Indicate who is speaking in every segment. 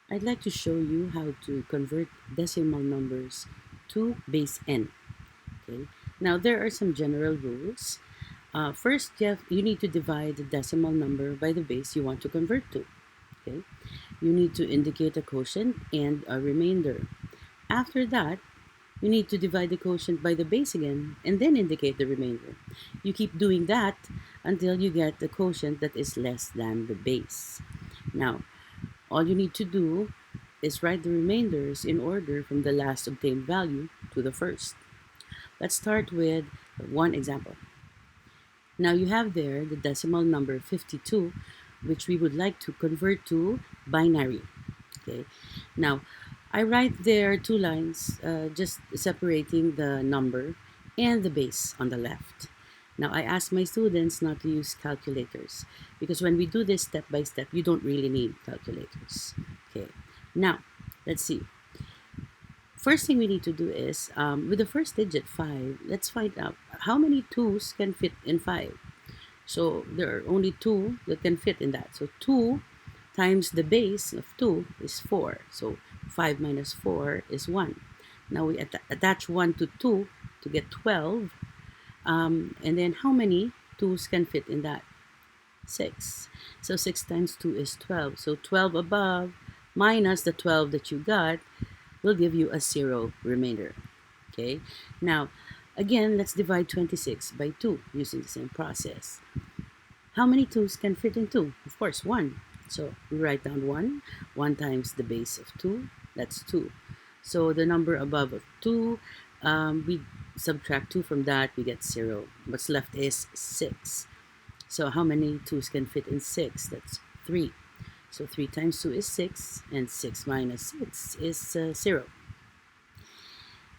Speaker 1: I'd like to show you how to convert decimal numbers to base n. Okay. Now there are some general rules. First, you need to divide the decimal number by the base you want to convert to. Okay. You need to indicate a quotient and a remainder. After that, you need to divide the quotient by the base again and then indicate the remainder. You keep doing that until you get the quotient that is less than the base. Now, all you need to do is write the remainders in order from the last obtained value to the first. Let's start with one example. Now you have there the decimal number 52, which we would like to convert to binary. Okay. Now, I write there two lines, just separating the number and the base on the left. Now, I ask my students not to use calculators because when we do this step by step, you don't really need calculators. Okay. Now, let's see. First thing we need to do is, with the first digit 5, let's find out how many 2's can fit in 5. So there are only 2 that can fit in that. So 2 times the base of 2 is 4. So 5 minus 4 is 1. Now we attach 1 to 2 to get 12. And then how many 2's can fit in that? 6. So 6 times 2 is 12. So 12 above minus the 12 that you got will give you a 0 remainder. Okay. Now, again, let's divide 26 by 2 using the same process. How many 2's can fit in 2? Of course, 1. So we write down 1. 1 times the base of 2, that's 2. So the number above of 2, we subtract 2 from that, we get 0. What's left is 6. So how many 2's can fit in 6? That's 3. So 3 times 2 is 6, and 6 minus 6 is 0.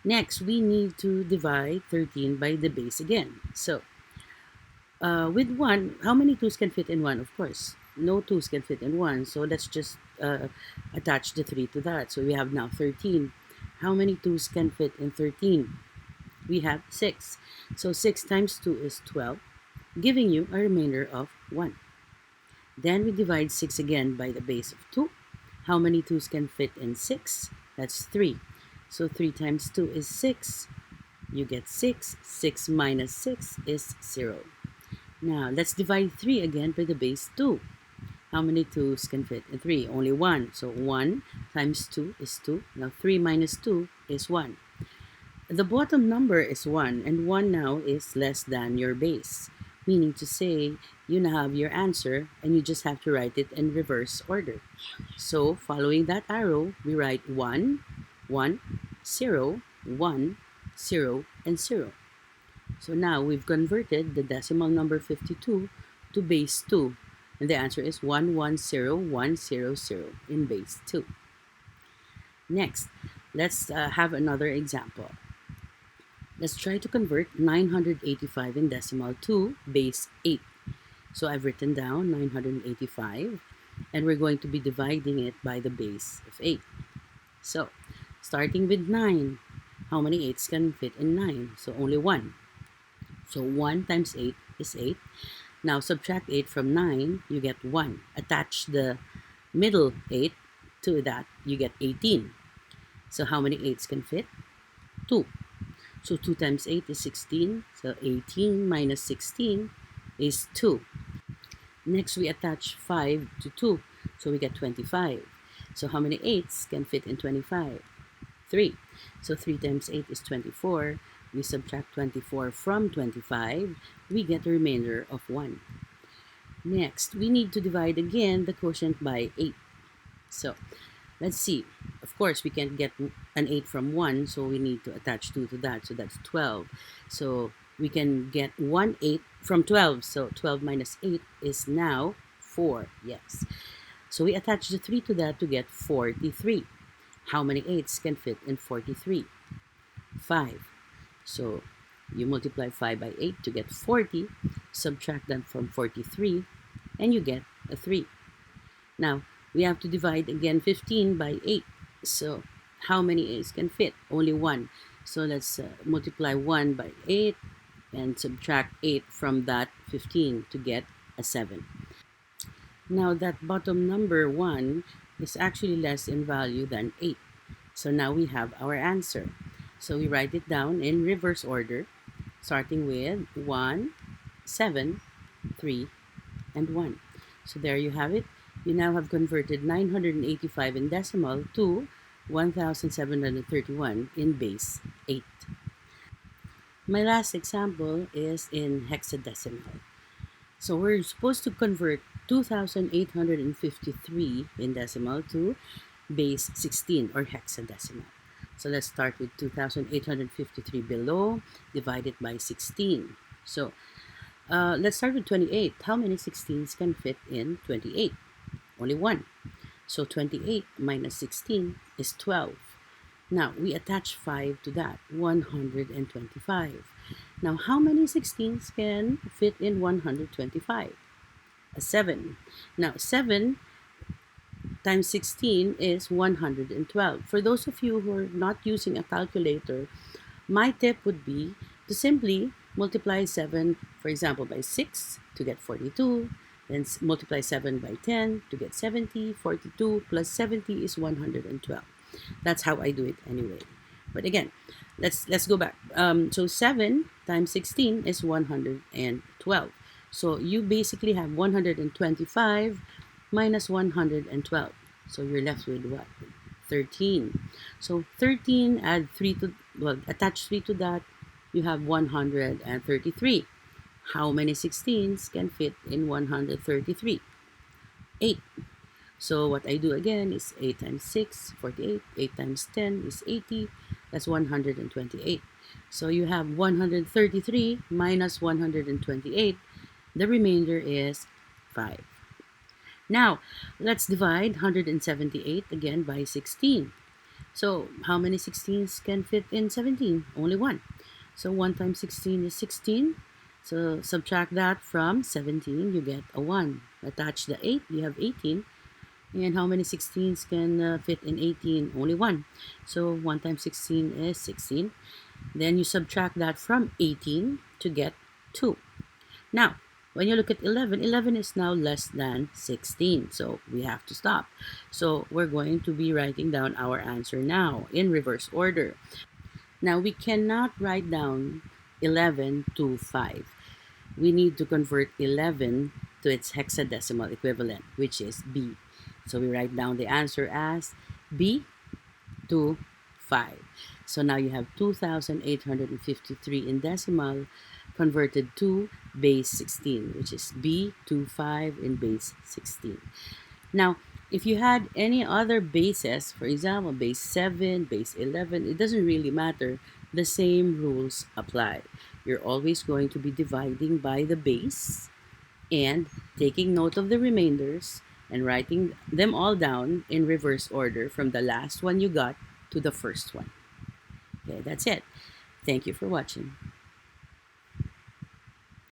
Speaker 1: Next, we need to divide 13 by the base again. So with 1, how many 2's can fit in 1? Of course, no 2's can fit in 1. So let's just attach the 3 to that. So we have now 13. How many 2's can fit in 13? We have 6. So 6 times 2 is 12, giving you a remainder of 1. Then we divide 6 again by the base of 2. How many 2's can fit in 6? That's 3. So 3 times 2 is 6. You get 6. 6 minus 6 is 0. Now, let's divide 3 again by the base 2. How many 2's can fit in 3? Only 1. So 1 times 2 is 2. Now 3 minus 2 is 1. The bottom number is 1, and 1 now is less than your base. Meaning to say, you now have your answer, and you just have to write it in reverse order. So, following that arrow, we write 1, 1, 0, 1, 0, and 0. So now we've converted the decimal number 52 to base 2. And the answer is 110100 in base 2. Next, let's have another example. Let's try to convert 985 in decimal to base 8. So I've written down 985, and we're going to be dividing it by the base of 8. So, starting with 9, how many 8's can fit in 9? So only 1. So 1 times 8 is 8. Now subtract 8 from 9, you get 1. Attach the middle 8 to that, you get 18. So how many 8's can fit? 2. So 2 times 8 is 16. So 18 minus 16 is 2. Next, we attach 5 to 2. So we get 25. So how many 8's can fit in 25? 3. So 3 times 8 is 24. We subtract 24 from 25. We get a remainder of 1. Next, we need to divide again the quotient by 8. So let's see. Of course, we can't get an 8 from 1, so we need to attach 2 to that. So that's 12. So we can get 1 8 from 12. So 12 minus 8 is now 4. Yes. So we attach the 3 to that to get 43. How many 8's can fit in 43? 5. So you multiply 5 by 8 to get 40. Subtract that from 43, and you get a 3. Now, we have to divide again 15 by 8. So how many 8's can fit? Only 1. So let's multiply 1 by 8 and subtract 8 from that 15 to get a 7. Now that bottom number 1 is actually less in value than 8. So now we have our answer. So we write it down in reverse order, starting with 1, 7, 3, and 1. So there you have it. You now have converted 985 in decimal to 1731 in base 8. My last example is in hexadecimal. So we're supposed to convert 2853 in decimal to base 16 or hexadecimal. So let's start with 2853 below, divided by 16. So let's start with 28. How many 16s can fit in 28? Only one. So 28 minus 16 is 12. Now we attach 5 to that, 125. Now how many 16s can fit in 125? A 7. Now 7 times 16 is 112. For those of you who are not using a calculator, my tip would be to simply multiply 7, for example, by 6 to get 42, then multiply 7 by 10 to get 70. 42 plus 70 is 112. That's how I do it anyway. But again, let's go back. So 7 times 16 is 112. So you basically have 125 minus 112. So you're left with what? 13. So 13, add 3 to, well, attach 3 to that, you have 133. How many 16s can fit in 133? 8. So what I do again is 8 times 6, 48. 8 times 10 is 80. That's 128. So you have 133 minus 128. The remainder is 5. Now, let's divide 178 again by 16. So how many 16s can fit in 17? Only one. So 1 times 16 is 16. So subtract that from 17, you get a 1. Attach the 8, you have 18. And how many 16s can fit in 18? Only one. So 1 times 16 is 16. Then you subtract that from 18 to get 2. Now, when you look at 11, 11 is now less than 16. So we have to stop. So we're going to be writing down our answer now in reverse order. Now we cannot write down 11 to 5. We need to convert 11 to its hexadecimal equivalent, which is B. So we write down the answer as B to 5. So now you have 2,853 in decimal converted to base 16, which is B to 5 in base 16. Now, if you had any other bases, for example, base 7, base 11, it doesn't really matter. The same rules apply. You're always going to be dividing by the base and taking note of the remainders and writing them all down in reverse order from the last one you got to the first one. Okay, that's it. Thank you for watching.